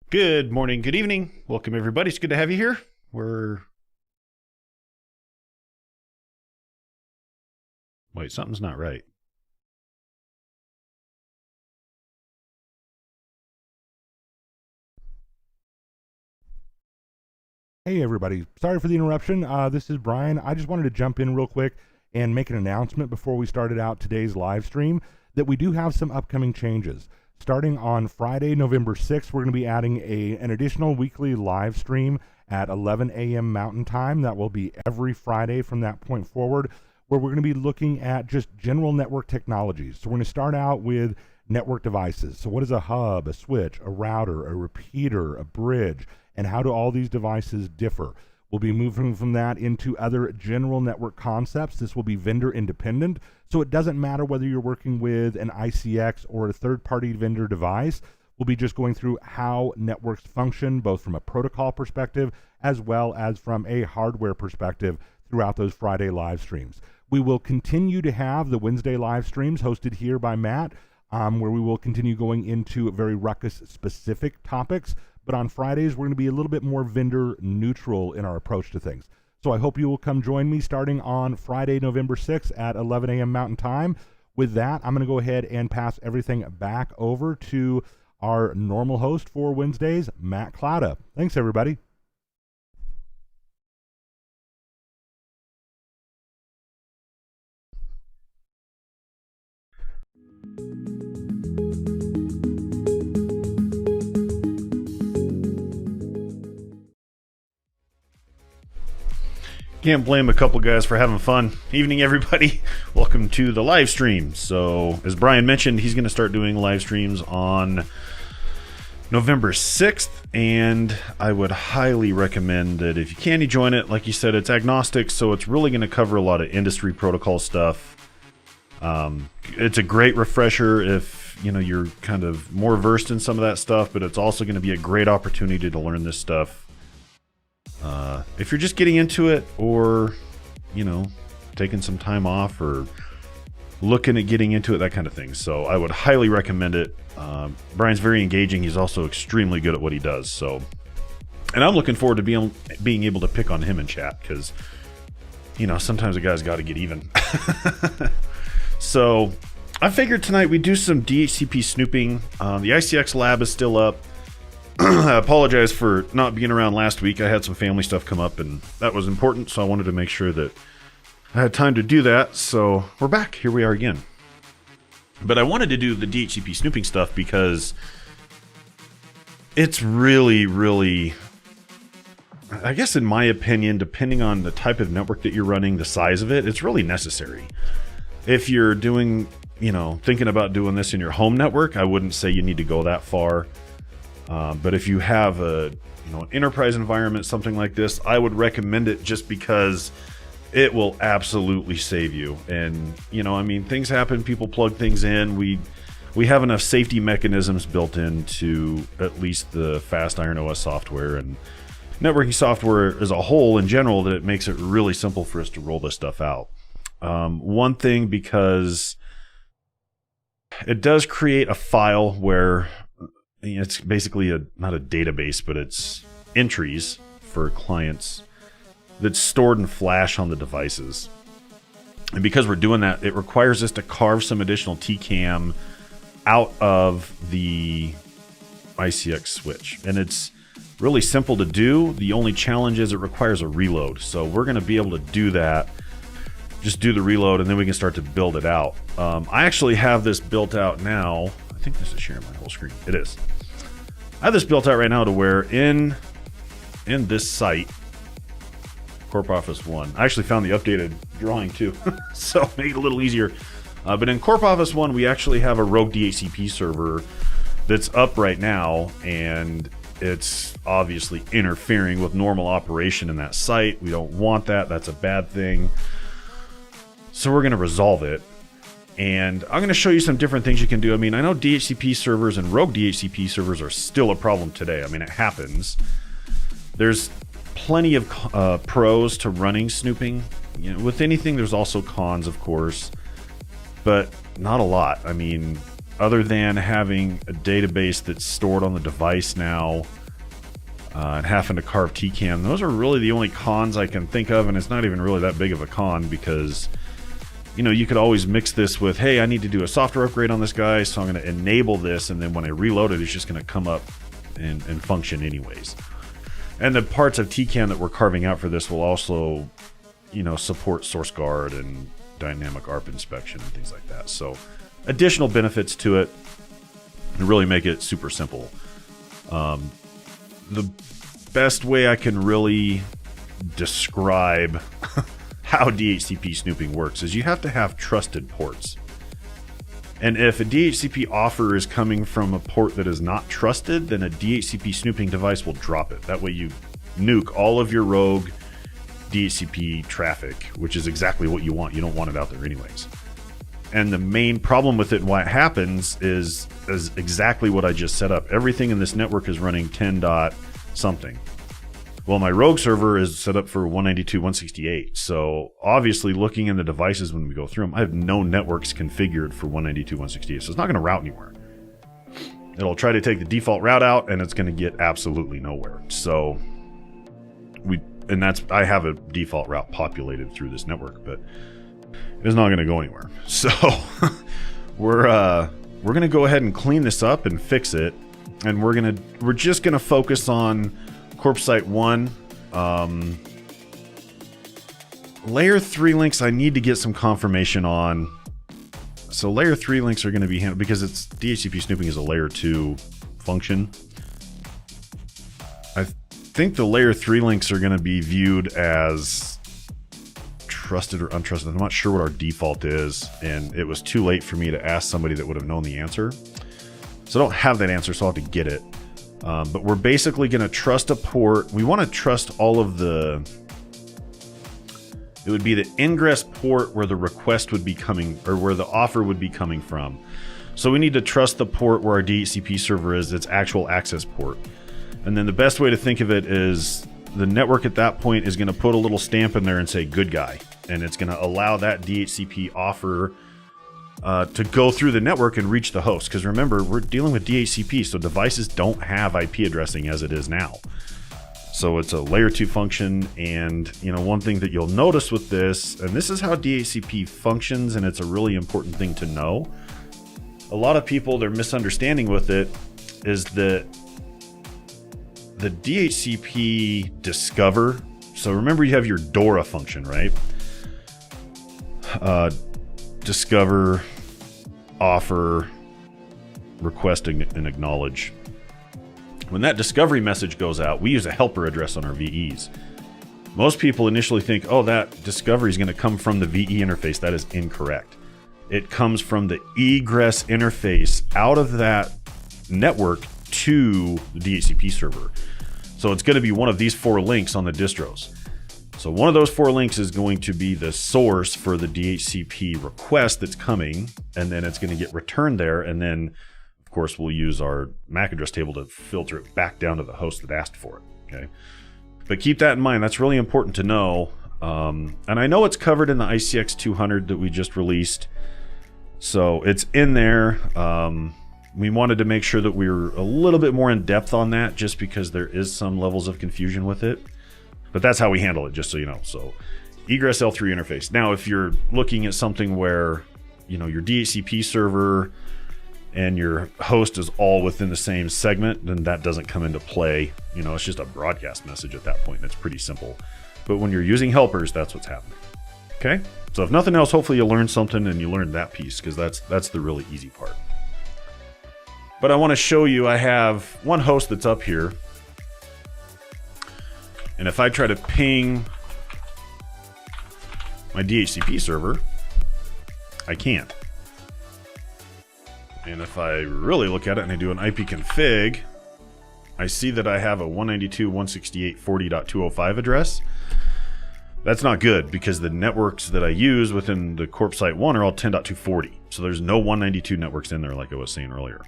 Good morning, good evening. Welcome, everybody. It's good to have you here. Wait, something's not right. Hey everybody, sorry for the interruption. This is Brian. I just wanted to jump in real quick and make an announcement before we started out today's live stream that we do have some upcoming changes. Starting on Friday, November 6th, we're going to be adding an additional weekly live stream at 11 a.m. Mountain Time. That will be every Friday from that point forward, where we're going to be looking at just general network technologies. So we're going to start out with network devices. So what is a hub, a switch, a router, a repeater, a bridge, and how do all these devices differ? We'll be moving from that into other general network concepts. This will be vendor independent, so it doesn't matter whether you're working with an ICX or a third-party vendor device. We'll be just going through how networks function, both from a protocol perspective as well as from a hardware perspective throughout those Friday live streams. We will continue to have the Wednesday live streams hosted here by Matt, where we will continue going into very Ruckus-specific topics. But on Fridays, we're going to be a little bit more vendor neutral in our approach to things. So I hope you will come join me starting on Friday, November 6th at 11 a.m. Mountain Time. With that, I'm going to go ahead and pass everything back over to our normal host for Wednesdays, Matt Clauda. Thanks, everybody. Can't blame a couple guys for having fun. Evening, everybody. Welcome to the live stream. So, as Brian mentioned, he's going to start doing live streams on November 6th, and I would highly recommend that if you can, you join it. Like you said, it's agnostic, so it's really going to cover a lot of industry protocol stuff. It's a great refresher if you're kind of more versed in some of that stuff, but it's also going to be a great opportunity to learn this stuff. If you're just getting into it, or taking some time off, or looking at getting into it, that kind of thing. So I would highly recommend it. Brian's very engaging. He's also extremely good at what he does. So, and I'm looking forward to being able to pick on him in chat, because sometimes a guy's got to get even. So I figured tonight we'd do some DHCP snooping. The ICX lab is still up. I apologize for not being around last week. I had some family stuff come up, and that was important, so I wanted to make sure that I had time to do that. So we're back. Here we are again. But I wanted to do the DHCP snooping stuff because it's really, really, I guess in my opinion, depending on the type of network that you're running, the size of it, it's really necessary. If you're doing, thinking about doing this in your home network, I wouldn't say you need to go that far. But if you have an enterprise environment, something like this, I would recommend it, just because it will absolutely save you. And things happen, people plug things in. We have enough safety mechanisms built into at least the fast Iron OS software and networking software as a whole in general, that it makes it really simple for us to roll this stuff out. One thing, because it does create a file where it's basically not a database, but it's entries for clients that's stored in flash on the devices. And because we're doing that, it requires us to carve some additional TCAM out of the ICX switch. And it's really simple to do. The only challenge is it requires a reload. So we're going to be able to do that. Just do the reload, and then we can start to build it out. I actually have this built out now. I think this is sharing my whole screen. It is. I have this built out right now to where in this site, Corp Office 1, I actually found the updated drawing too, so make it a little easier. But in Corp Office 1, we actually have a rogue DHCP server that's up right now, and it's obviously interfering with normal operation in that site. We don't want that. That's a bad thing. So we're going to resolve it. And I'm going to show you some different things you can do. I mean, I know DHCP servers and rogue DHCP servers are still a problem today. I mean, it happens. There's plenty of pros to running snooping. With anything, there's also cons, of course, but not a lot. I mean, other than having a database that's stored on the device now, and having to carve TCAN. Those are really the only cons I can think of, and it's not even really that big of a con because, you know, you could always mix this with, hey, I need to do a software upgrade on this guy, so I'm going to enable this, and then when I reload it, it's just going to come up and function anyways. And the parts of TCAN that we're carving out for this will also, you know, support source guard and dynamic ARP inspection and things like that. So additional benefits to it and really make it super simple. The best way I can really describe how DHCP snooping works is you have to have trusted ports. And if a DHCP offer is coming from a port that is not trusted, then a DHCP snooping device will drop it. That way you nuke all of your rogue DHCP traffic, which is exactly what you want. You don't want it out there anyways. And the main problem with it and why it happens is exactly what I just set up. Everything in this network is running 10 dot something. Well, my rogue server is set up for 192.168. So obviously looking in the devices when we go through them, I have no networks configured for 192.168. So it's not going to route anywhere. It'll try to take the default route out and it's going to get absolutely nowhere. So I have a default route populated through this network, but it's not going to go anywhere. So we're going to go ahead and clean this up and fix it. And we're just going to focus on Corp Site 1. Layer 3 links I need to get some confirmation on. So layer 3 links are going to be handled because it's DHCP snooping is a layer 2 function. I think the layer 3 links are going to be viewed as trusted or untrusted. I'm not sure what our default is, and it was too late for me to ask somebody that would have known the answer. So I don't have that answer, so I'll have to get it. But we're basically going to trust a port. We want to trust all of the... It would be the ingress port where the request would be coming, or where the offer would be coming from. So we need to trust the port where our DHCP server is, its actual access port. And then the best way to think of it is the network at that point is going to put a little stamp in there and say good guy. And it's going to allow that DHCP offer to go through the network and reach the host. Because remember, we're dealing with DHCP, so devices don't have IP addressing as it is now. So it's a layer 2 function, and you know, one thing that you'll notice with this, and this is how DHCP functions, and it's a really important thing to know. A lot of people, their misunderstanding with it is that the DHCP discover, so remember you have your DORA function, right? Discover, offer, request, and acknowledge. When that discovery message goes out, we use a helper address on our VEs. Most people initially think, oh, that discovery is going to come from the VE interface. That is incorrect. It comes from the egress interface out of that network to the DHCP server. So it's going to be one of these 4 links on the distros. So one of those 4 links is going to be the source for the DHCP request that's coming, and then it's going to get returned there, and then of course, we'll use our MAC address table to filter it back down to the host that asked for it. Okay, but keep that in mind. That's really important to know. And I know it's covered in the ICX 200 that we just released, so it's in there. We wanted to make sure that we were a little bit more in depth on that, just because there is some levels of confusion with it. But that's how we handle it, just so you know. So egress L3 interface. Now, if you're looking at something where, you know, your DHCP server and your host is all within the same segment, then that doesn't come into play. You know, it's just a broadcast message at that point. It's pretty simple. But when you're using helpers, that's what's happening. Okay? So if nothing else, hopefully you learned something and you learned that piece, because that's the really easy part. But I want to show you, I have one host that's up here. And if I try to ping my DHCP server, I can't. And if I really look at it and I do an IP config, I see that I have a 192.168.40.205 address. That's not good, because the networks that I use within the Corp Site 1 are all 10.240. So there's no 192 networks in there, like I was saying earlier.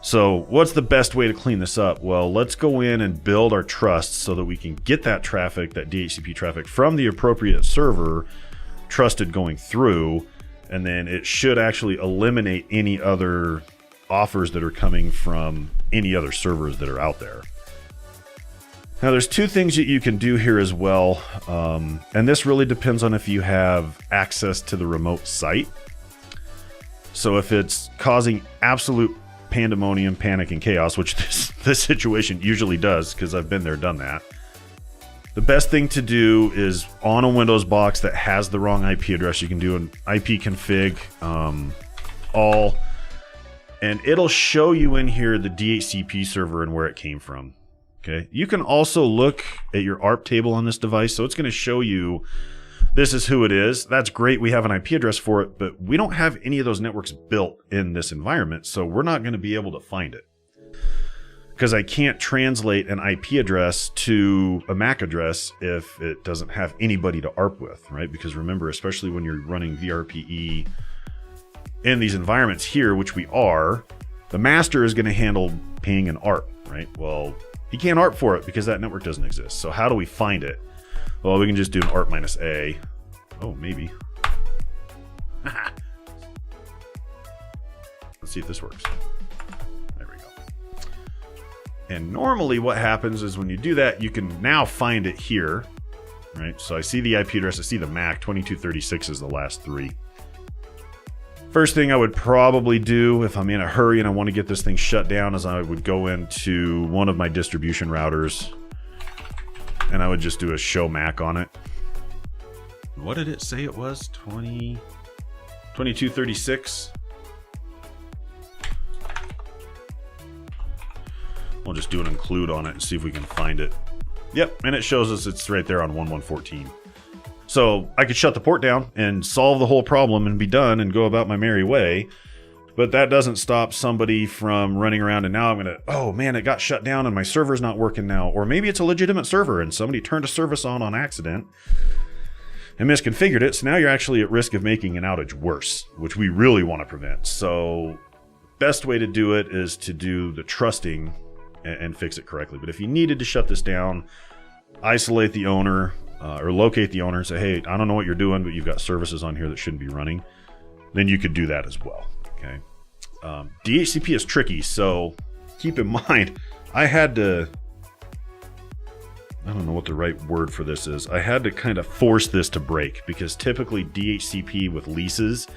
So what's the best way to clean this up? Well, let's go in and build our trusts so that we can get that traffic, that DHCP traffic, from the appropriate server, trusted going through. and then it should actually eliminate any other offers that are coming from any other servers that are out there. Now, there's two things that you can do here as well, and this really depends on if you have access to the remote site. So if it's causing absolute pandemonium, panic, and chaos, which this situation usually does, because I've been there, done that, the best thing to do is on a Windows box that has the wrong IP address, you can do an IP config all, and it'll show you in here the DHCP server and where it came from. Okay. You can also look at your ARP table on this device, so it's going to show you this is who it is. That's great. We have an IP address for it, but we don't have any of those networks built in this environment, so we're not going to be able to find it. Because I can't translate an IP address to a MAC address if it doesn't have anybody to ARP with, right? Because remember, especially when you're running VRPE in these environments here, which we are, the master is going to handle ping and ARP, right? Well, he can't ARP for it because that network doesn't exist. So how do we find it? Well, we can just do an ARP -A. Oh, maybe. Let's see if this works. There we go. And normally what happens is when you do that, you can now find it here, right? So I see the IP address, I see the MAC, 2236 is the last three. First thing I would probably do if I'm in a hurry and I want to get this thing shut down is I would go into one of my distribution routers and I would just do a show MAC on it. What did it say it was? 2236? We'll just do an include on it and see if we can find it. Yep, and it shows us it's right there on 1114. So I could shut the port down and solve the whole problem and be done and go about my merry way. But that doesn't stop somebody from running around and now I'm going to, oh man, it got shut down and my server's not working now. Or maybe it's a legitimate server and somebody turned a service on accident and misconfigured it. So now you're actually at risk of making an outage worse, which we really want to prevent. So best way to do it is to do the trusting and fix it correctly. But if you needed to shut this down, isolate the owner, or locate the owner and say, hey, I don't know what you're doing, but you've got services on here that shouldn't be running, then you could do that as well. Okay. DHCP is tricky, so keep in mind, I had to, I don't know what the right word for this is. I had to kind of force this to break because typically DHCP with leases,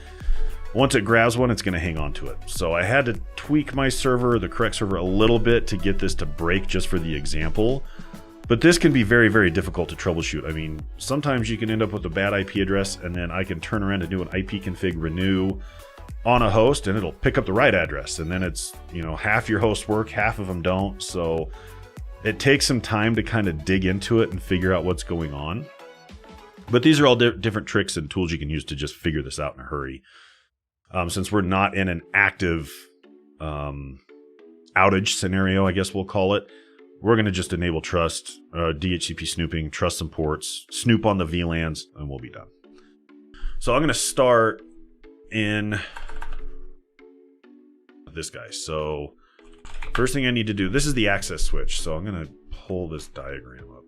once it grabs one, it's going to hang on to it. So I had to tweak my server, the correct server, a little bit to get this to break just for the example. But this can be very, very difficult to troubleshoot. I mean, sometimes you can end up with a bad IP address and then I can turn around and do an IP config renew on a host and it'll pick up the right address. And then it's, you know, half your hosts work, half of them don't. So it takes some time to kind of dig into it and figure out what's going on. But these are all different tricks and tools you can use to just figure this out in a hurry. Since we're not in an active outage scenario, I guess we'll call it, we're going to just enable trust, DHCP snooping, trust some ports, snoop on the VLANs, and we'll be done. So I'm going to start in this guy. So first thing I need to do, this is the access switch. So I'm going to pull this diagram up.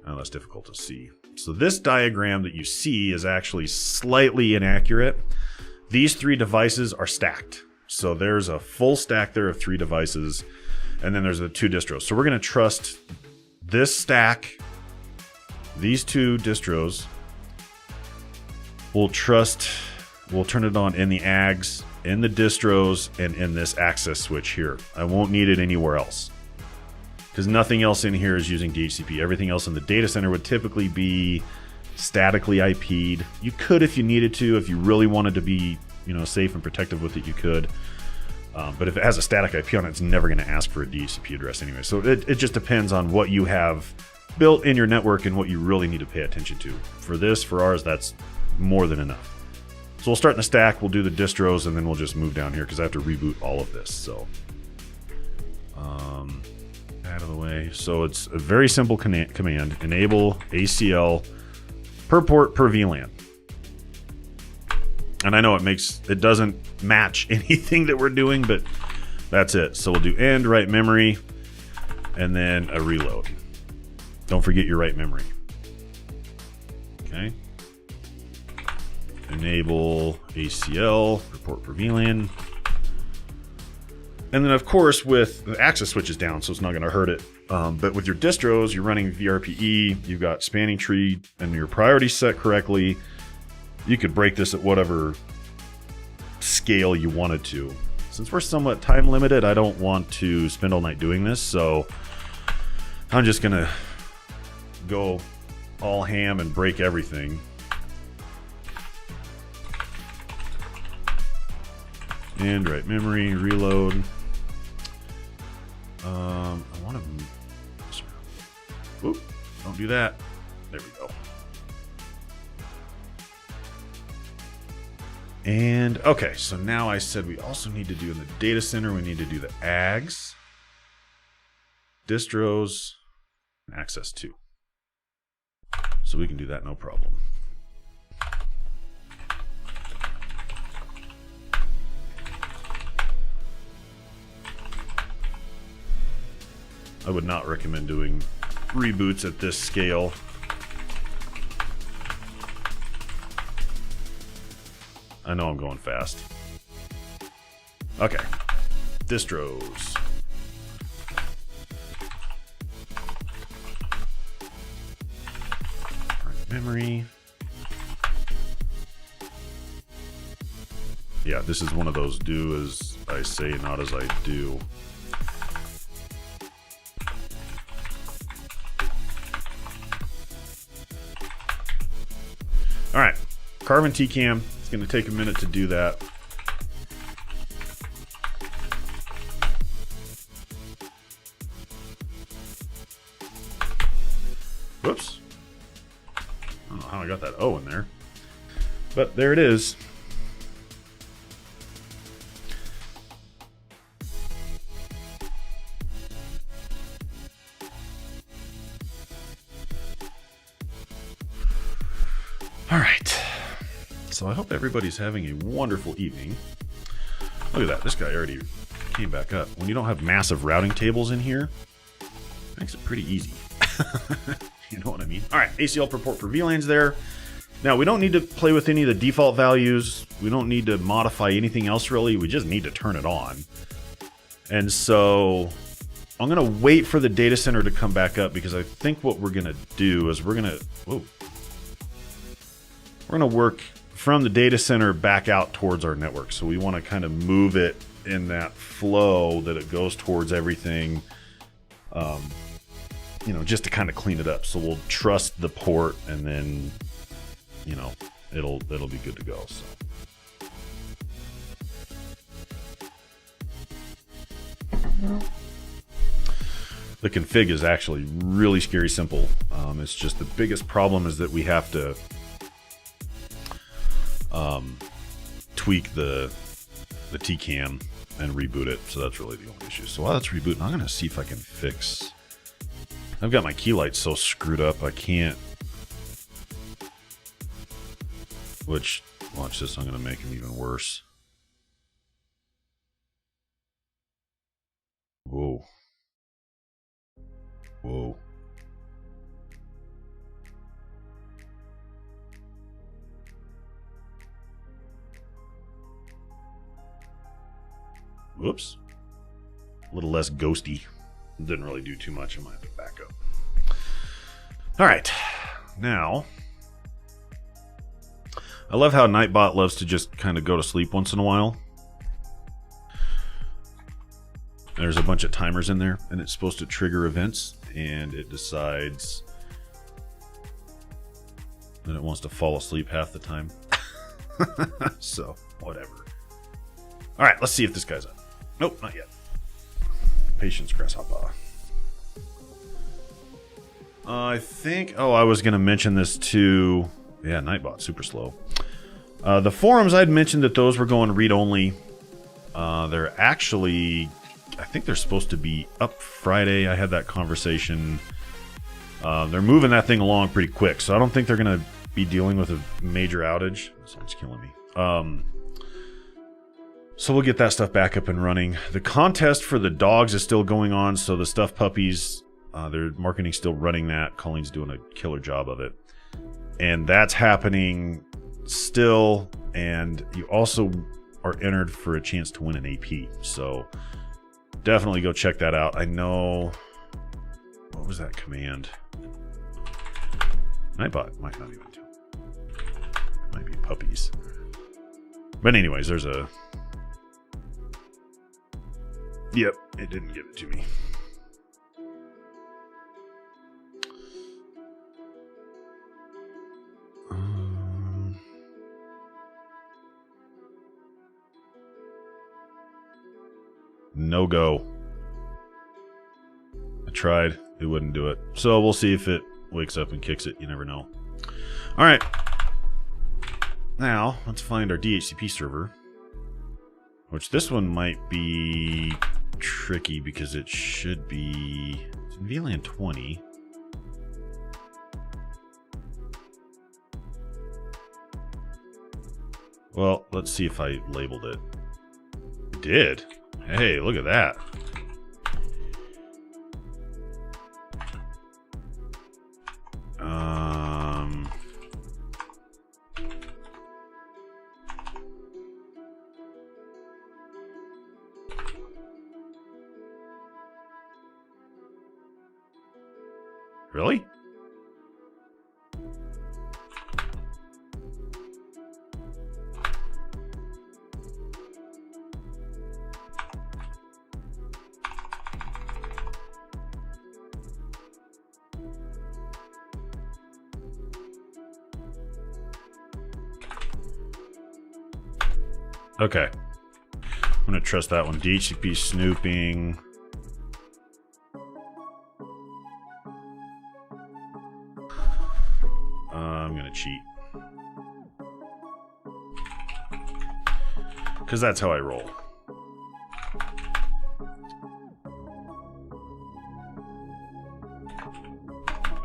Oh, that's difficult to see. So this diagram that you see is actually slightly inaccurate. These three devices are stacked. So there's a full stack there of three devices. And then there's the two distros. So we're going to trust this stack, these two distros. We'll turn it on in the AGs, in the distros, and in this access switch here. I won't need it anywhere else because nothing else in here is using DHCP. Everything else in the data center would typically be statically IP'd. You could if you needed to, if you really wanted to be, you know, safe and protective with it, you could. But if it has a static IP on it, it's never going to ask for a DHCP address anyway. So it just depends on what you have built in your network and what you really need to pay attention to. For ours, that's more than enough. So we'll start in the stack, we'll do the distros, and then we'll just move down here because I have to reboot all of this. So out of the way. So it's a very simple command, enable ACL per port per VLAN. And I know it doesn't match anything that we're doing, but that's it. So we'll do end write memory and then a reload. Don't forget your write memory. Okay. enable ACL, report per VLAN. And then, of course, with the access switch is down, so it's not going to hurt it. But with your distros, you're running VRPE, you've got spanning tree, and your priorities set correctly. You could break this at whatever scale you wanted to. Since we're somewhat time limited, I don't want to spend all night doing this, so I'm just going to go all ham and break everything. And write memory, reload. I want to... Oop, don't do that. There we go. And, okay, so now I said we also need to do in the data center, we need to do the AGs, distros, and access to. So we can do that no problem. I would not recommend doing reboots at this scale. I know I'm going fast. Okay. Distros. Memory. Yeah, this is one of those do as I say, not as I do. All right, Carbon TCAM. It's going to take a minute to do that. Whoops. I don't know how I got that O in there. But there it is. All right. So I hope everybody's having a wonderful evening. Look at that. This guy already came back up. When you don't have massive routing tables in here, it makes it pretty easy. You know what I mean? All right. ACL purport for VLANs there. Now, we don't need to play with any of the default values. We don't need to modify anything else, really. We just need to turn it on. And so I'm going to wait for the data center to come back up, because I think what we're going to do is we're going to work from the data center back out towards our network. So we want to kind of move it in that flow that it goes towards everything, you know, just to kind of clean it up. So we'll trust the port, and then, you know, it'll be good to go. So. The config is actually really scary simple. It's just the biggest problem is that we have to tweak the TCAM and reboot it. So that's really the only issue. So while that's rebooting, I'm going to see if I can fix... I've got my key lights so screwed up I can't... Which, watch this, I'm going to make them even worse. Whoa. Whoa. Whoops. A little less ghosty. Didn't really do too much. I might have to back up. All right. Now, I love how Nightbot loves to just kind of go to sleep once in a while. There's a bunch of timers in there, and it's supposed to trigger events, and it decides that it wants to fall asleep half the time. So, whatever. All right, let's see if this guy's up. Nope, not yet. Patience, grasshopper. I think... Oh, I was going to mention this too. Yeah, Nightbot, super slow. The forums, I'd mentioned that those were going read-only. They're actually... I think they're supposed to be up Friday. I had that conversation. They're moving that thing along pretty quick, so I don't think they're going to be dealing with a major outage. Someone's killing me. So we'll get that stuff back up and running. The contest for the dogs is still going on, so the stuffed puppies, their marketing's still running that. Colleen's doing a killer job of it. And that's happening still, and you also are entered for a chance to win an AP. So definitely go check that out. I know, what was that command? Nightbot might not even do. Might be puppies. But anyways, there's a... Yep, it didn't give it to me. No go. I tried. It wouldn't do it. So we'll see if it wakes up and kicks it. You never know. All right. Now, let's find our DHCP server. Which this one might be tricky because it should be... It's in VLAN 20. Well, let's see if I labeled it. It did. Hey, look at that. Really? Okay. I'm going to trust that one. DHCP snooping. I'm going to cheat. Because that's how I roll.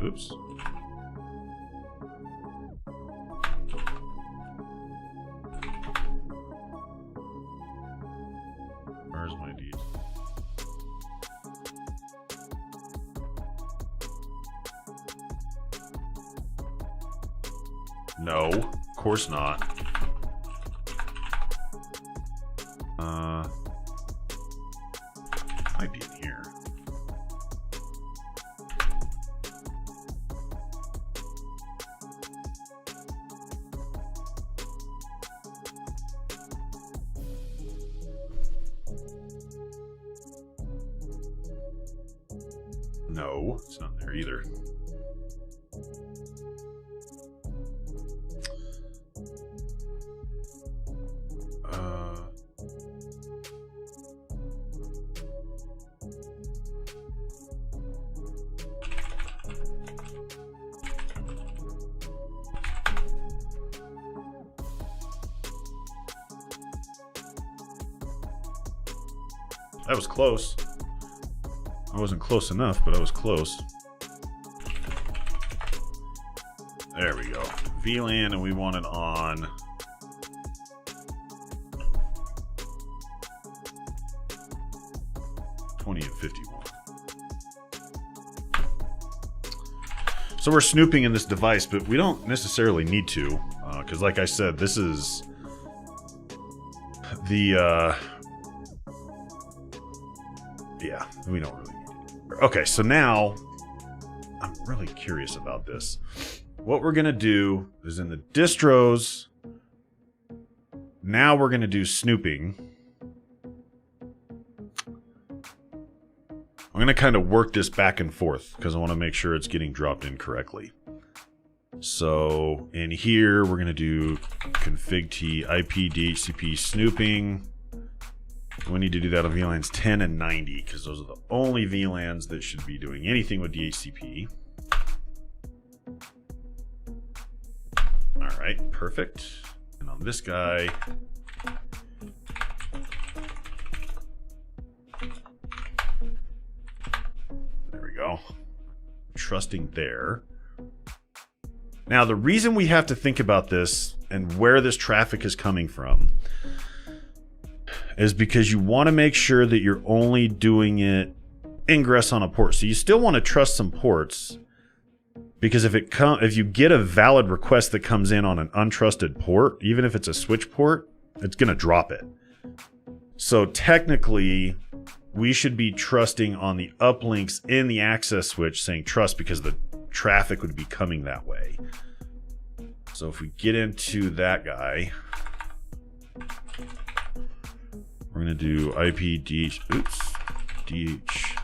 Oops. Where's my deed? No, of course not. Might be in here. No, it's not there either. That was close. I wasn't close enough, but I was close. There we go. VLAN, and we want it on... and 51. So we're snooping in this device, but we don't necessarily need to, because like I said, this is the... yeah, we don't really need it. Okay, so now I'm really curious about this. What we're going to do is in the distros, now we're going to do snooping. I'm going to kind of work this back and forth because I want to make sure it's getting dropped in correctly. So in here, we're going to do config t IP DHCP snooping. We need to do that on VLANs 10 and 90 because those are the only VLANs that should be doing anything with DHCP. All right, perfect. And on this guy, there we go. Trusting there. Now, the reason we have to think about this and where this traffic is coming from is because you want to make sure that you're only doing it ingress on a port. So you still want to trust some ports, Because if you get a valid request that comes in on an untrusted port, even if it's a switch port, it's going to drop it. So technically, we should be trusting on the uplinks in the access switch saying trust, because the traffic would be coming that way. So if we get into that guy, we're going to do IP DH, DH.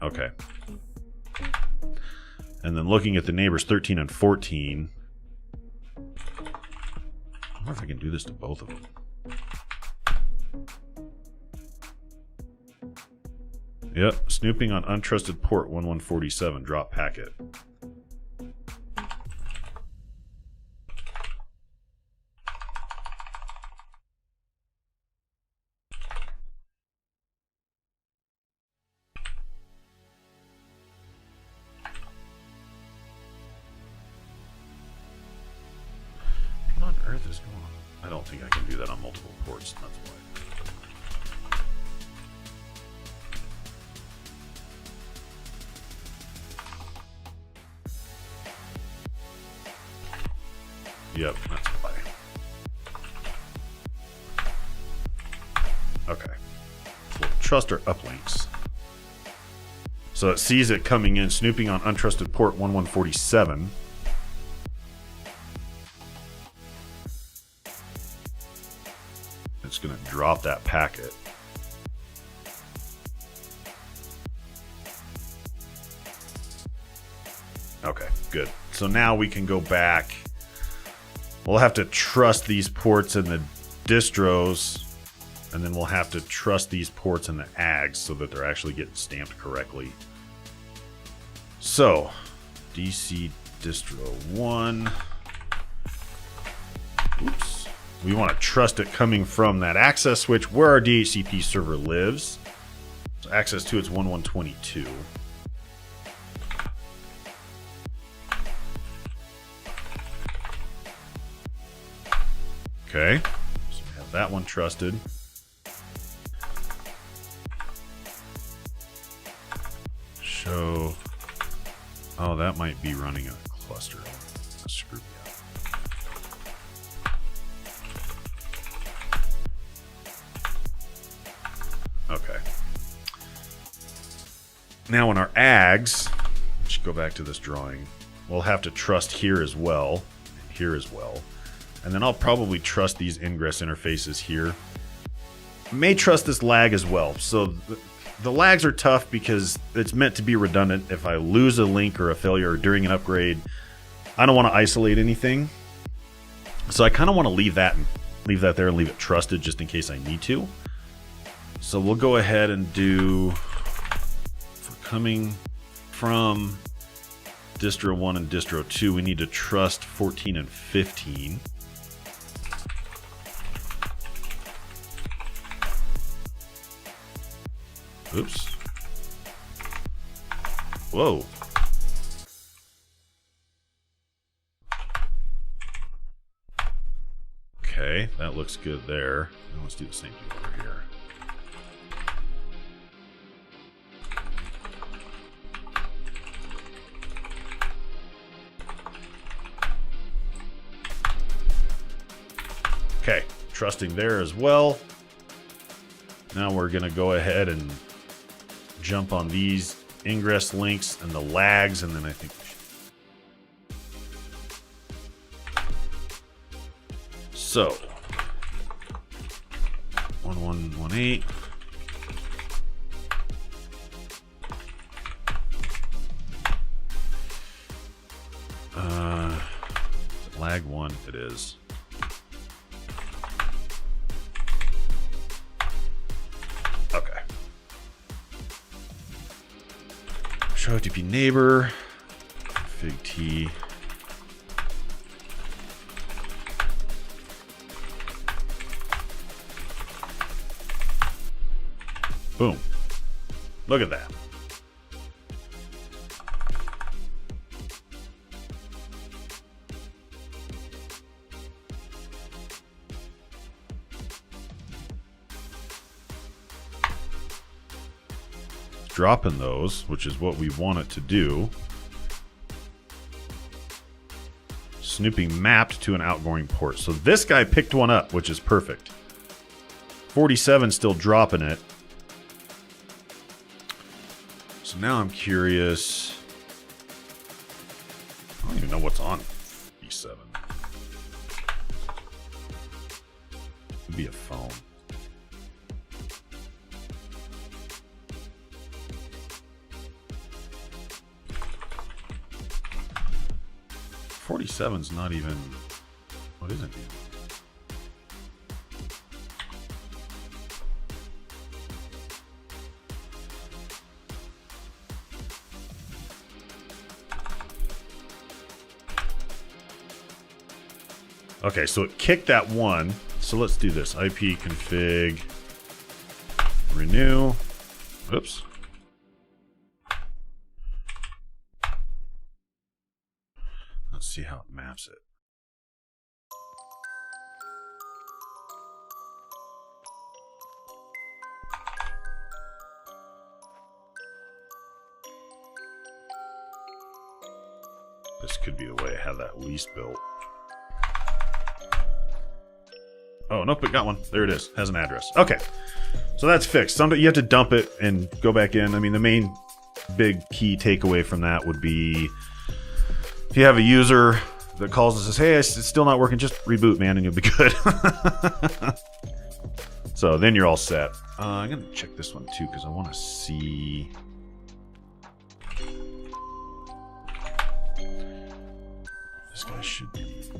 Okay. And then looking at the neighbors 13 and 14. I wonder if I can do this to both of them. Yep, snooping on untrusted port 1147, drop packet. What on earth is going on? I don't think I can do that on multiple ports, that's why. Yep, that's why. Okay. We'll trust our uplinks. So it sees it coming in, snooping on untrusted port 1147. It's going to drop that packet. Okay, good. So now we can go back. We'll have to trust these ports in the distros, and then we'll have to trust these ports in the ags so that they're actually getting stamped correctly. So, DC distro 1. Oops. We want to trust it coming from that access switch where our DHCP server lives. So access to it's 1122. Okay, so we have that one trusted. Show. Oh, that might be running a cluster. That's screwed me up. Okay. Now in our ags, let's go back to this drawing. We'll have to trust here as well, and here as well. And then I'll probably trust these ingress interfaces here. May trust this lag as well. So the lags are tough because it's meant to be redundant. If I lose a link or a failure during an upgrade, I don't want to isolate anything. So I kind of want to leave that there and leave it trusted just in case I need to. So we'll go ahead and do, for coming from distro 1 and distro 2, we need to trust 14 and 15. Oops. Whoa. Okay, that looks good there. Now let's do the same thing over here. Okay, trusting there as well. Now we're going to go ahead and jump on these ingress links and the lags, and then I think we should. So 1118. Lag 1 it is. Okay. Show FTP neighbor. Fig T. Boom. Look at that. dropping those, which is what we want it to do. Snooping mapped to an outgoing port. So this guy picked one up, which is perfect. 47 still dropping it. So now I'm curious. I don't even know what's on 47. Could be a phone. .47's not even. What is it? Okay, so it kicked that one. So let's do this. IP config renew. Oops. Let's see how it maps it. This could be the way I have that lease built. Oh, nope, it got one. There it is. Has an address. Okay. So that's fixed. You have to dump it and go back in. I mean, the main big key takeaway from that would be if you have a user that calls and says, hey, it's still not working, just reboot, man, and you'll be good. So then you're all set. I'm going to check this one too because I want to see. This guy should be.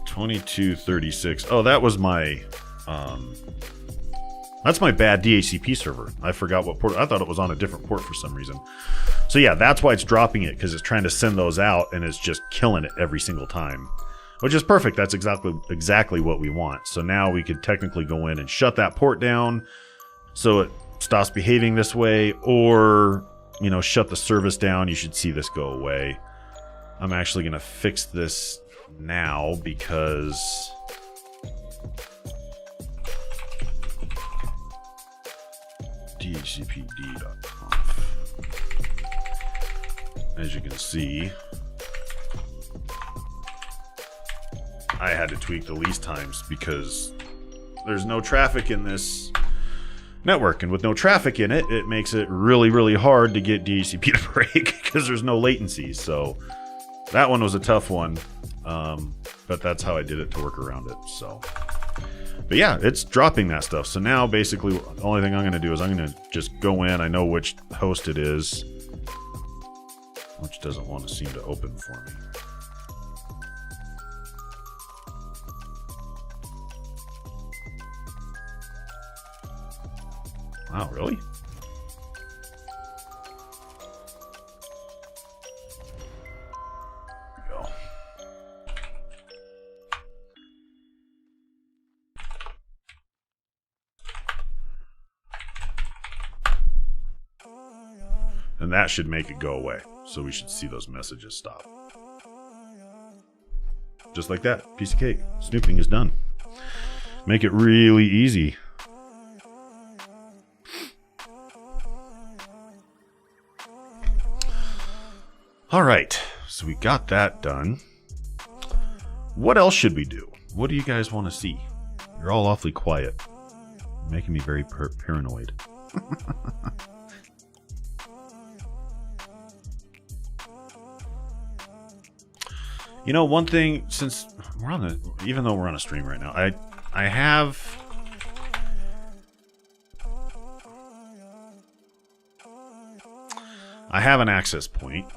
$22.36. Oh, that was my that's my bad DHCP server. I forgot what port. I thought it was on a different port for some reason. So yeah, that's why it's dropping it, because it's trying to send those out and it's just killing it every single time, which is perfect. That's exactly what we want. So now we could technically go in and shut that port down so it stops behaving this way, or shut the service down. You should see this go away. I'm actually going to fix this now because dhcpd.conf, as you can see, I had to tweak the lease times because there's no traffic in this network, and with no traffic in it, it makes it really, really hard to get DHCP to break because there's no latency. So that one was a tough one. But that's how I did it to work around it. So, but yeah, it's dropping that stuff. So now basically the only thing I'm going to do is I'm going to just go in. I know which host it is, which doesn't want to seem to open for me. Wow, really? And that should make it go away. So we should see those messages stop. Just like that. Piece of cake. Snooping is done. Make it really easy. All right. So we got that done. What else should we do? What do you guys want to see? You're all awfully quiet. Making me very paranoid. One thing, since even though we're on a stream right now, I have an access point.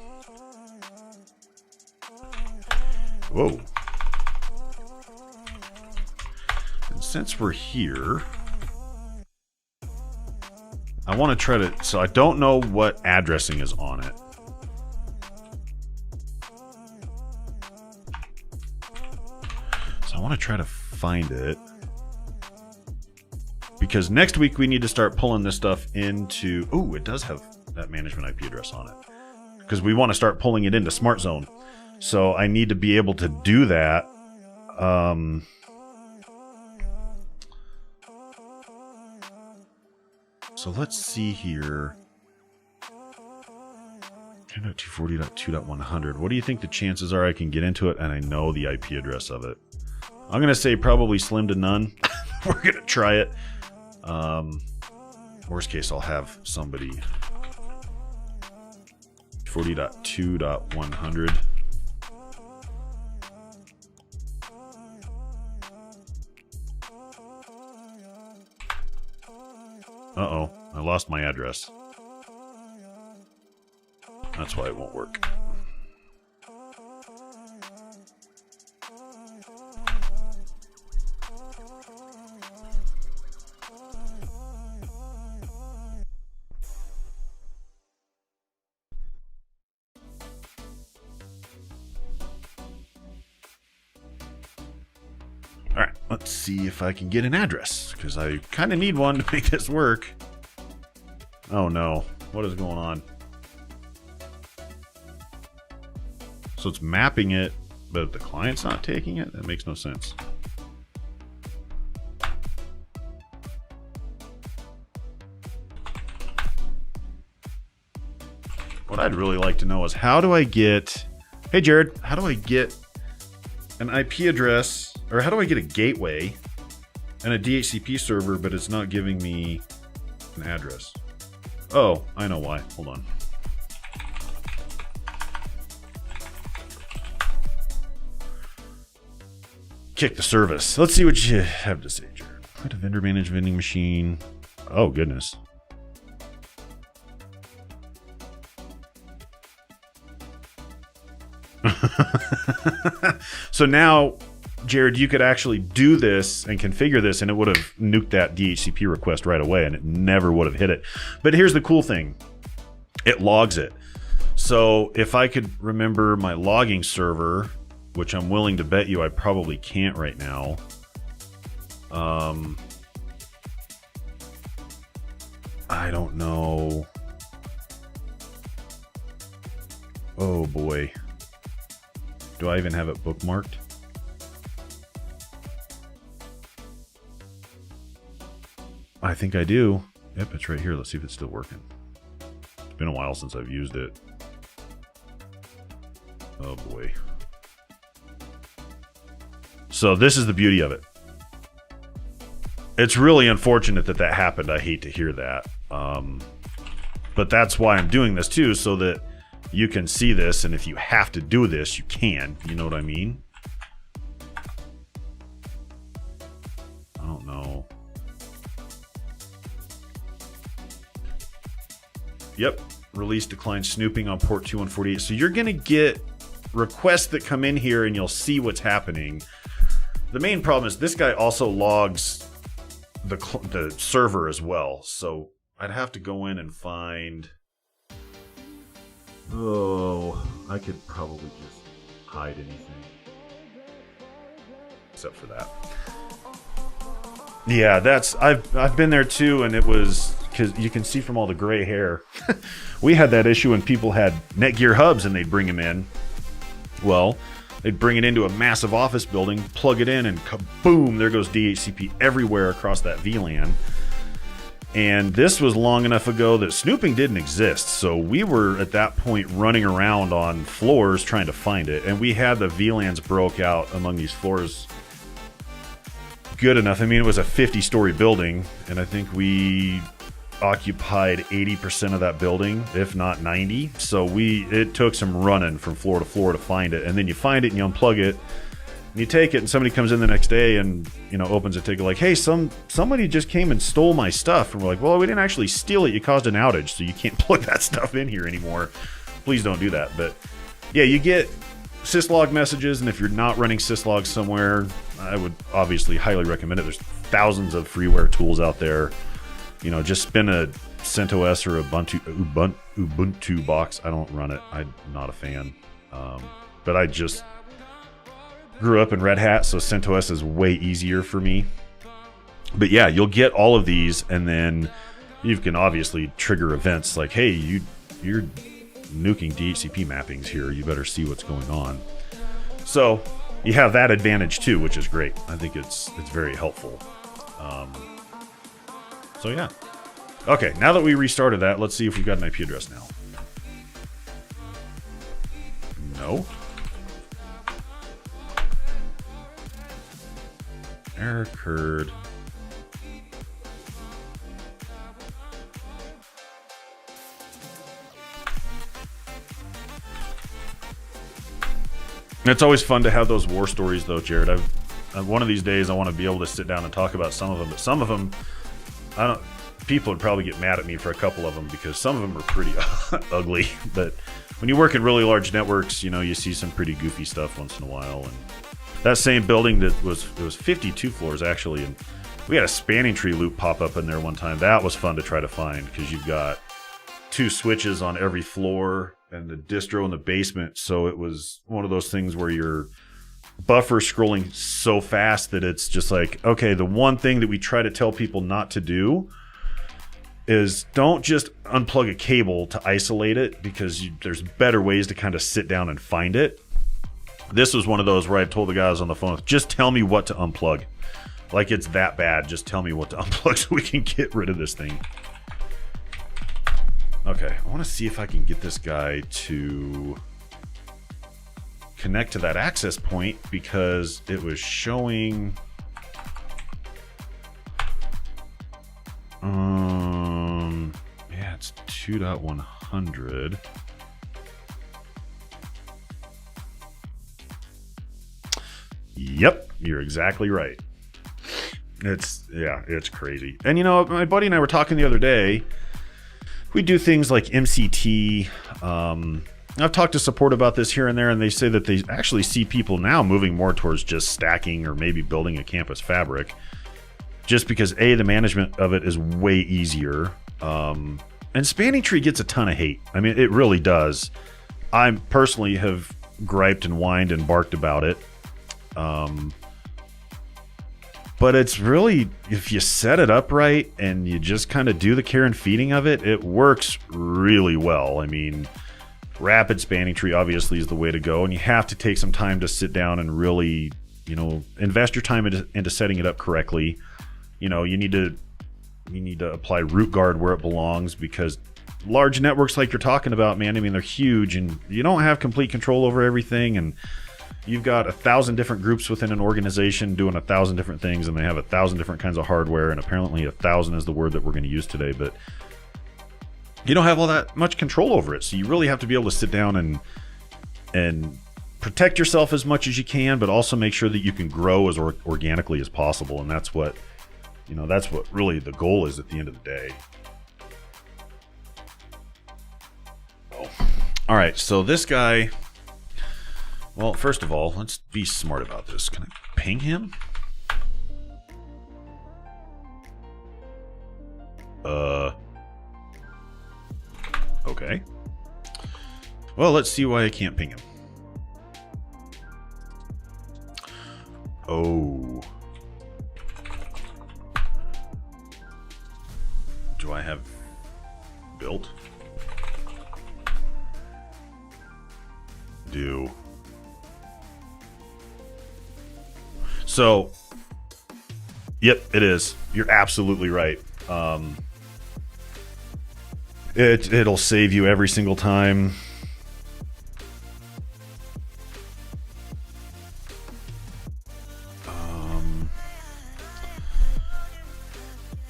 Whoa. And since we're here, I want to try to, so I don't know what addressing is on it. I want to try to find it, because next week we need to start pulling this stuff into. Oh, it does have that management IP address on it, because we want to start pulling it into Smart Zone. So I need to be able to do that. So let's see here. 10.240.2.100. What do you think the chances are I can get into it and I know the IP address of it? I'm going to say probably slim to none. We're going to try it. Worst case, I'll have somebody 40.2.100. Uh-oh, I lost my address. That's why it won't work. Alright, let's see if I can get an address, because I kind of need one to make this work. Oh no, what is going on? So it's mapping it, but the client's not taking it? That makes no sense. What I'd really like to know is how do I get... Hey Jared, how do I get an IP address, or how do I get a gateway and a DHCP server, but it's not giving me an address? Oh, I know why. Hold on. Kick the service. Let's see what you have to say, Jared. Put a vendor managed vending machine. Oh, goodness. So now, Jared, you could actually do this and configure this, and it would have nuked that DHCP request right away, and it never would have hit it. But here's the cool thing. It logs it. So if I could remember my logging server, which I'm willing to bet you I probably can't right now. I don't know. Oh boy. Do I even have it bookmarked? I think I do. Yep, it's right here. Let's see if it's still working. It's been a while since I've used it. Oh boy. So this is the beauty of it. It's really unfortunate that that happened. I hate to hear that. But that's why I'm doing this too, so that you can see this, and if you have to do this, you can. You know what I mean? I don't know. Yep. Release declined snooping on port 2148. So you're going to get requests that come in here, and you'll see what's happening. The main problem is this guy also logs the server as well. So I'd have to go in and find... Oh, I could probably just hide anything. Except for that. Yeah, that's... I've been there too, and it was... Because you can see from all the gray hair. We had that issue when people had Netgear hubs and they'd bring them in. Well, they'd bring it into a massive office building, plug it in, and kaboom, there goes DHCP everywhere across that VLAN. And this was long enough ago that snooping didn't exist. So we were at that point running around on floors trying to find it. And we had the VLANs broke out among these floors good enough. I mean, it was a 50-story building, and I think we occupied 80% of that building, if not 90. So it took some running from floor to floor to find it. And then you find it and you unplug it and you take it, and somebody comes in the next day and, you know, opens it, take it like, hey, somebody just came and stole my stuff. And we're like, well, we didn't actually steal it. You caused an outage, so you can't plug that stuff in here anymore. Please don't do that. But yeah, you get syslog messages, and if you're not running syslog somewhere, I would obviously highly recommend it. There's thousands of freeware tools out there. You know, just spin a CentOS or Ubuntu box. I don't run it. I'm not a fan. But I just grew up in Red Hat, so CentOS is way easier for me. But yeah, you'll get all of these, and then you can obviously trigger events like, hey, you're nuking DHCP mappings here. You better see what's going on. So you have that advantage too, which is great. I think it's very helpful. So yeah, Okay, now that we restarted that, let's see if we've got an IP address now. No. Error occurred. It's always fun to have those war stories, though, Jared. One of these days, I want to be able to sit down and talk about some of them. But some of them, I don't. People would probably get mad at me for a couple of them because some of them are pretty ugly. But when you work in really large networks, you know, you see some pretty goofy stuff once in a while. And that same building it was 52 floors actually, and we had a spanning tree loop pop up in there one time. That was fun to try to find because you've got 2 switches on every floor and the distro in the basement. So it was one of those things where your buffer scrolling so fast that it's just like, okay, the one thing that we try to tell people not to do is don't just unplug a cable to isolate it, because there's better ways to kind of sit down and find it. This was one of those where I told the guys on the phone, just tell me what to unplug. Like it's that bad. Just tell me what to unplug so we can get rid of this thing. Okay, I want to see if I can get this guy to connect to that access point because it was showing... yeah, it's 2.100. Yep, you're exactly right. It's crazy. And you know, my buddy and I were talking the other day. We do things like MCT. I've talked to support about this here and there, and they say that they actually see people now moving more towards just stacking or maybe building a campus fabric, just because the management of it is way easier. And spanning tree gets a ton of hate. I mean, it really does. I personally have griped and whined and barked about it. But it's really, if you set it up right and you just kind of do the care and feeding of it, it works really well. I mean, rapid spanning tree obviously is the way to go, and you have to take some time to sit down and really, you know, invest your time into setting it up correctly. You know, you need to apply root guard where it belongs, because large networks like you're talking about, man, I mean, they're huge and you don't have complete control over everything, and you've got 1,000 different groups within an organization doing 1,000 different things, and they have 1,000 different kinds of hardware, and apparently 1,000 is the word that we're going to use today, but you don't have all that much control over it. So you really have to be able to sit down and protect yourself as much as you can, but also make sure that you can grow as organically as possible. And that's what, you know, that's what really the goal is at the end of the day. Oh. All right, so this guy... Well, first of all, let's be smart about this. Can I ping him? Okay. Well, let's see why I can't ping him. Oh. Do I have built? Do. So, yep, it is. You're absolutely right. It'll save you every single time.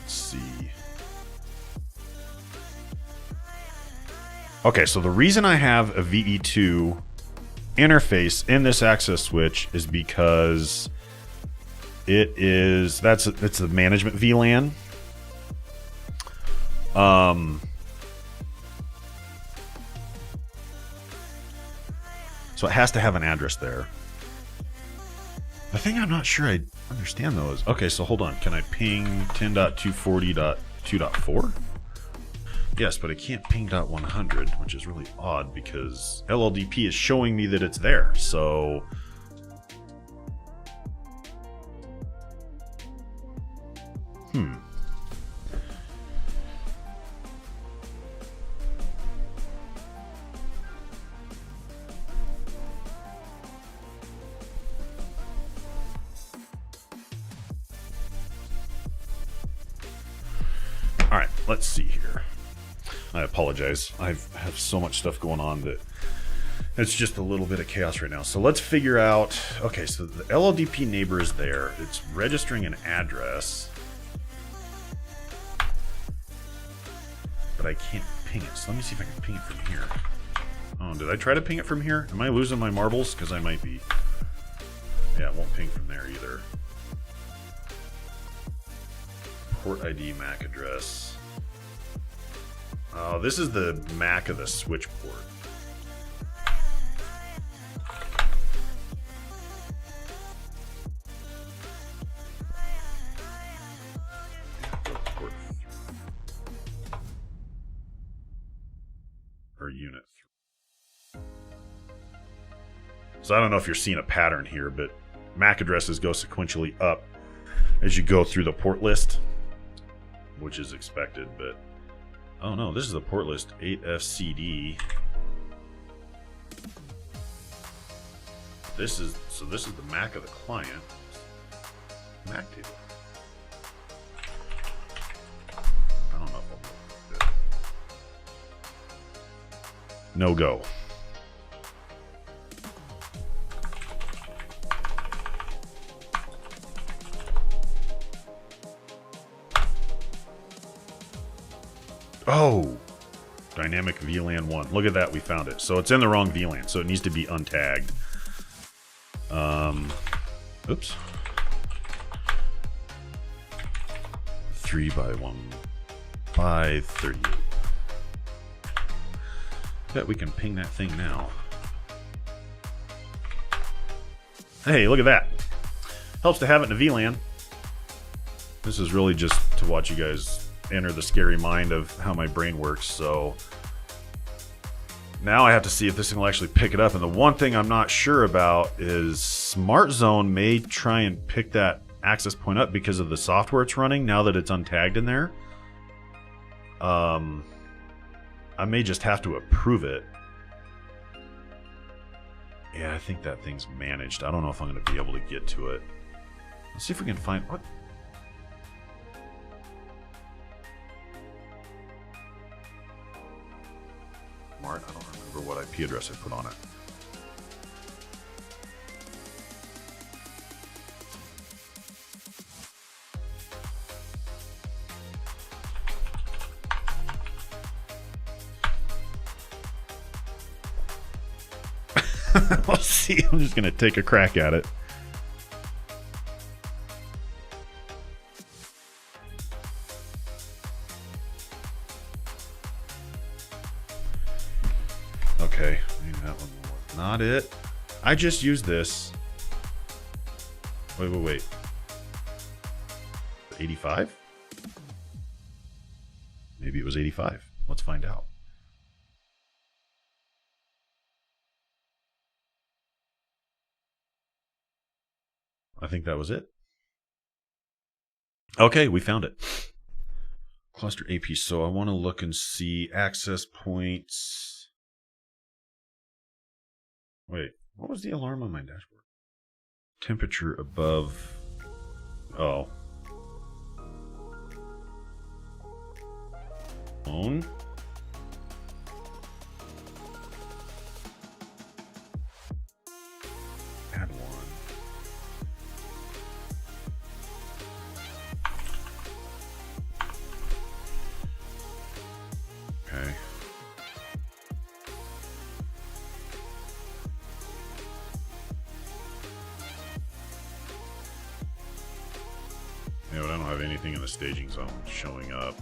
Let's see. Okay, so the reason I have a VE2 interface in this access switch is because it's the management VLAN. So it has to have an address there. The thing I'm not sure I understand though is, okay, so hold on. Can I ping 10.240.2.4? Yes, but I can't ping .100, which is really odd because LLDP is showing me that it's there. So all right. let's see here. I apologize. I have so much stuff going on that it's just a little bit of chaos right now. So let's figure out. Okay, so the LLDP neighbor is there. It's registering an address, but I can't ping it. So let me see if I can ping it from here. Oh, did I try to ping it from here? Am I losing my marbles? Because I might be. Yeah, it won't ping from there either. Port ID MAC address. Oh, this is the MAC of the switch port. Port 3. Or unit 3. So I don't know if you're seeing a pattern here, but MAC addresses go sequentially up as you go through the port list, which is expected, but oh no, this is the port list 8FCD. This is the MAC of the client. MAC table. I don't know if I'll be able to do it. No go. Oh, dynamic VLAN 1. Look at that, we found it. So it's in the wrong VLAN, so it needs to be untagged. Oops. 3 by 1 by 38. Bet we can ping that thing now. Hey, look at that. Helps to have it in a VLAN. This is really just to watch you guys enter the scary mind of how my brain works. So now I have to see if this thing will actually pick it up. And the one thing I'm not sure about is Smart Zone may try and pick that access point up because of the software it's running now that it's untagged in there. I may just have to approve it. Yeah, I think that thing's managed. I don't know if I'm going to be able to get to it. Let's see if we can find what. I don't remember what IP address I put on it. Let's see. I'm just going to take a crack at it. Okay, maybe that one was not it. I just used this. Wait. 85? Maybe it was 85. Let's find out. I think that was it. Okay, we found it. Cluster AP. So I want to look and see access points. Wait, what was the alarm on my dashboard? Temperature above. Oh. Phone. Add one. Okay. Yeah, but I don't have anything in the staging zone showing up.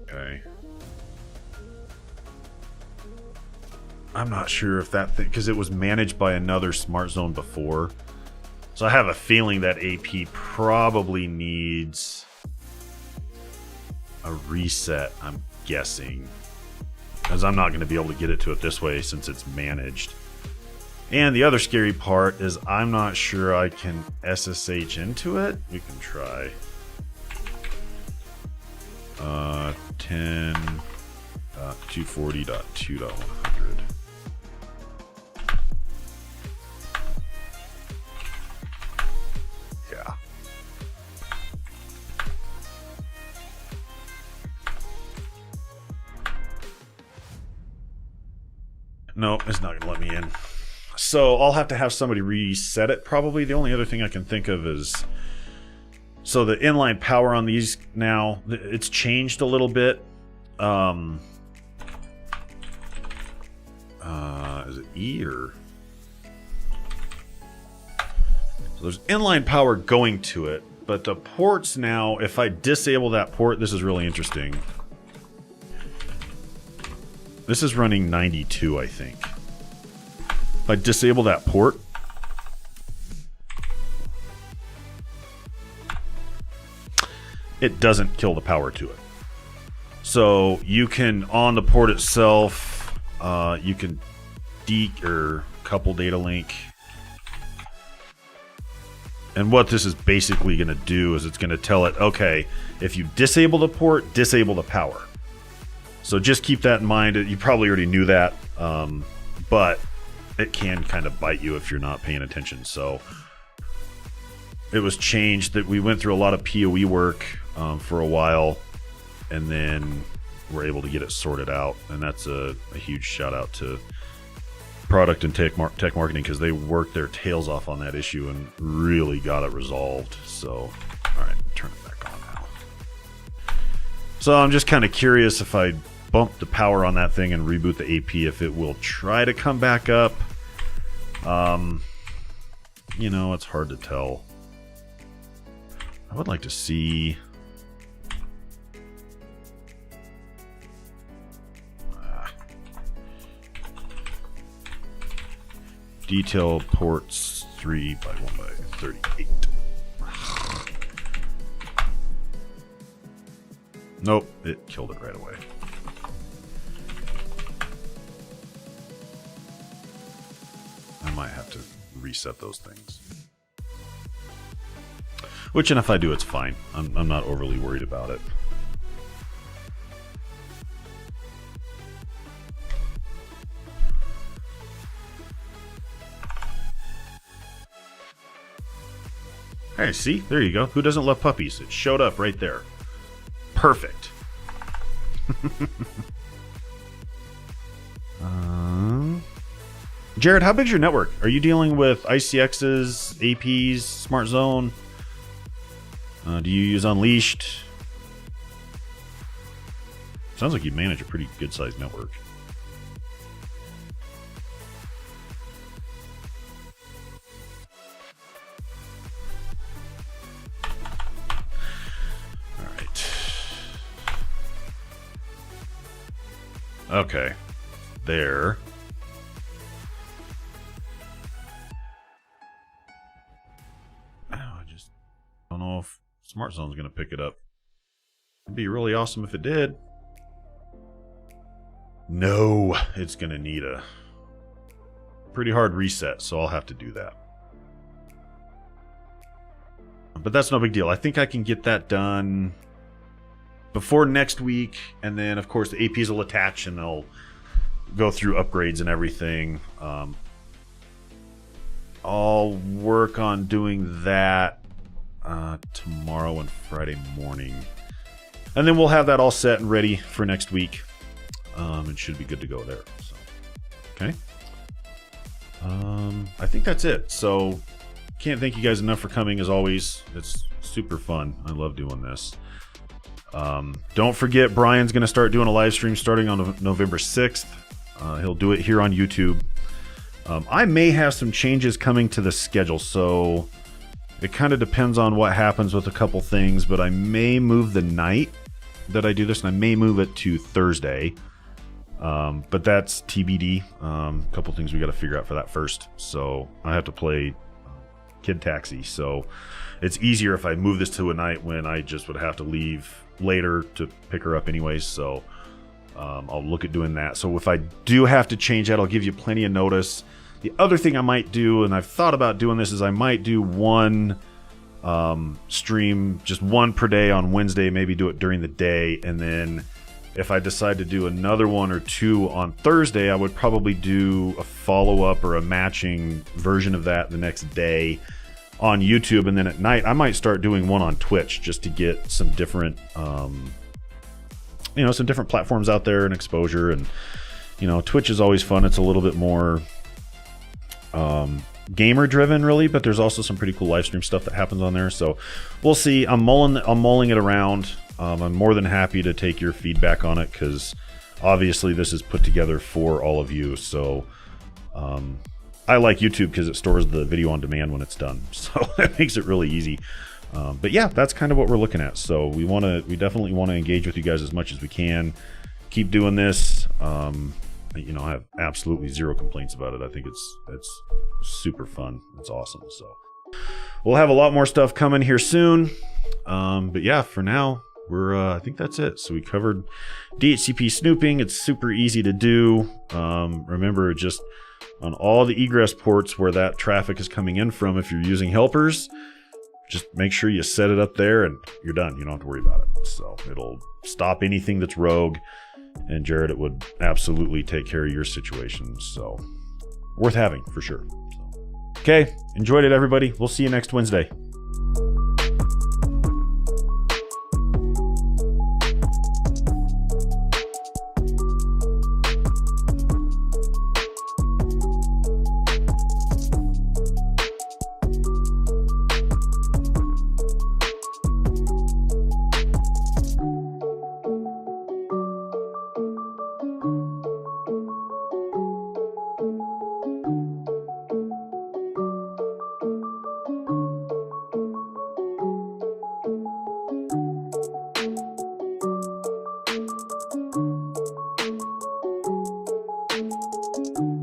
Okay. I'm not sure if that thing, because it was managed by another smart zone before. So I have a feeling that AP probably needs a reset, I'm guessing. Because I'm not going to be able to get it to it this way since it's managed. And the other scary part is I'm not sure I can SSH into it. We can try. 10.240.2.100. Yeah. No, it's not going to let me in. So I'll have to have somebody reset it probably. The only other thing I can think of is... So the inline power on these now, it's changed a little bit. Is it E or... So there's inline power going to it, but the ports now, if I disable that port, this is really interesting. This is running 92, I think. If I disable that port, it doesn't kill the power to it. So you can, on the port itself, you can or couple data link. And what this is basically going to do is it's going to tell it, okay, if you disable the port, disable the power. So just keep that in mind. You probably already knew that, but it can kind of bite you if you're not paying attention. So it was changed that we went through a lot of PoE work for a while, and then we're able to get it sorted out. And that's a huge shout out to product and tech marketing, because they worked their tails off on that issue and really got it resolved. So, all right, turn it back on now. So I'm just kind of curious if I bump the power on that thing and reboot the AP, if it will try to come back up. You know, it's hard to tell. I would like to see... Detail ports 3 by 1 by 38. Nope, it killed it right away. I might have to reset those things. Which, and if I do, it's fine. I'm not overly worried about it. Hey, see? There you go. Who doesn't love puppies? It showed up right there. Perfect. Jared, how big's your network? Are you dealing with ICXs, APs, Smart Zone? Do you use Unleashed? Sounds like you manage a pretty good-sized network. Okay, there. Oh, I just don't know if Smart Zone's going to pick it up. It'd be really awesome if it did. No, it's going to need a pretty hard reset, so I'll have to do that. But that's no big deal. I think I can get that done before next week, and then of course the APs will attach and they'll go through upgrades and everything. I'll work on doing that tomorrow and Friday morning, and then we'll have that all set and ready for next week. It should be good to go there. So, okay. I think that's it. So can't thank you guys enough for coming, as always. It's super fun. I love doing this. Don't forget, Brian's going to start doing a live stream starting on November 6th. He'll do it here on YouTube. I may have some changes coming to the schedule, so it kind of depends on what happens with a couple things, but I may move the night that I do this, and I may move it to Thursday. But that's TBD. A couple things we got to figure out for that first. So I have to play kid taxi. So it's easier if I move this to a night when I just would have to leave later to pick her up anyways. So I'll look at doing that. So if I do have to change that, I'll give you plenty of notice. The other thing I might do, and I've thought about doing this, is I might do one stream, just one per day on Wednesday, maybe do it during the day, and then if I decide to do another one or two on Thursday, I would probably do a follow-up or a matching version of that the next day on YouTube, and then at night I might start doing one on Twitch just to get some different some different platforms out there and exposure. And Twitch is always fun. It's a little bit more gamer driven really, but there's also some pretty cool live stream stuff that happens on there. So we'll see. I'm mulling it around. I'm more than happy to take your feedback on it, because obviously this is put together for all of you. So I like YouTube because it stores the video on demand when it's done, so it makes it really easy. But yeah, that's kind of what we're looking at. So we definitely want to engage with you guys as much as we can. Keep doing this. I have absolutely zero complaints about it. I think it's super fun. It's awesome. So we'll have a lot more stuff coming here soon. But yeah, for now, I think that's it. So we covered DHCP snooping. It's super easy to do. Remember, just on all the egress ports where that traffic is coming in from, if you're using helpers, just make sure you set it up there and you're done. You don't have to worry about it. So it'll stop anything that's rogue. And Jared, it would absolutely take care of your situation. So worth having for sure. So, okay, enjoyed it, everybody. We'll see you next Wednesday. You